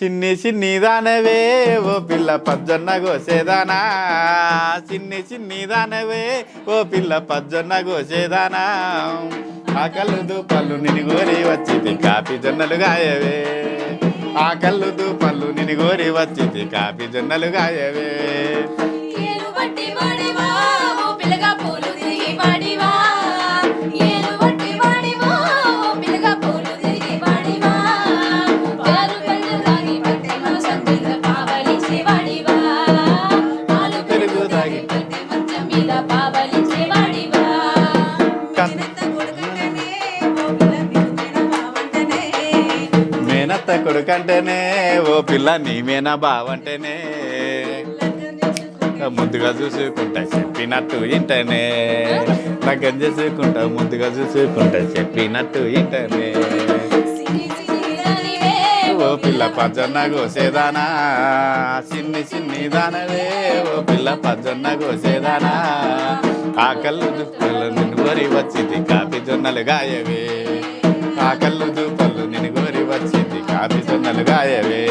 చిన్ని చిన్ని దానవే ఓ పిల్ల పజ్జొన్న గోసేదానా, చిన్ని దానవే ఓ పిల్ల పజ్జొన్న గోసేదానా, ఆ కళ్ళు దూపళ్ళు నిన్ను గోరి వచ్చింది కాపీ జొన్నలు గాయవే, ఆ కళ్ళు దూపళ్ళు నిన్ను గోరి వచ్చింది కాపీ జొన్నలు గాయవే. మేనత్త కొడుకంటేనే ఓ పిల్ల నీమేనా బావంటేనే, ముద్దుగా చూసుకుంటా చెప్పినట్టు ఇంటనే, లగ్గం చేసుకుంటా ముద్దుగా చూసుకుంటా చెప్పినట్టు ఇంటనే. ఓ పిల్ల పజ్జొన్న గోసేదానా, చిన్ని దానవే ఓ పిల్ల పజ్జొన్న గోసేదానా, ఆ కళ్ళు దుప్పలు నిన్ను గోరి వచ్చింది కాపీ జొన్నలు గాయవే, ఆ కళ్ళు దూపలు నిన్ను గోరి వచ్చింది కాపీ జొన్నలు గాయవే.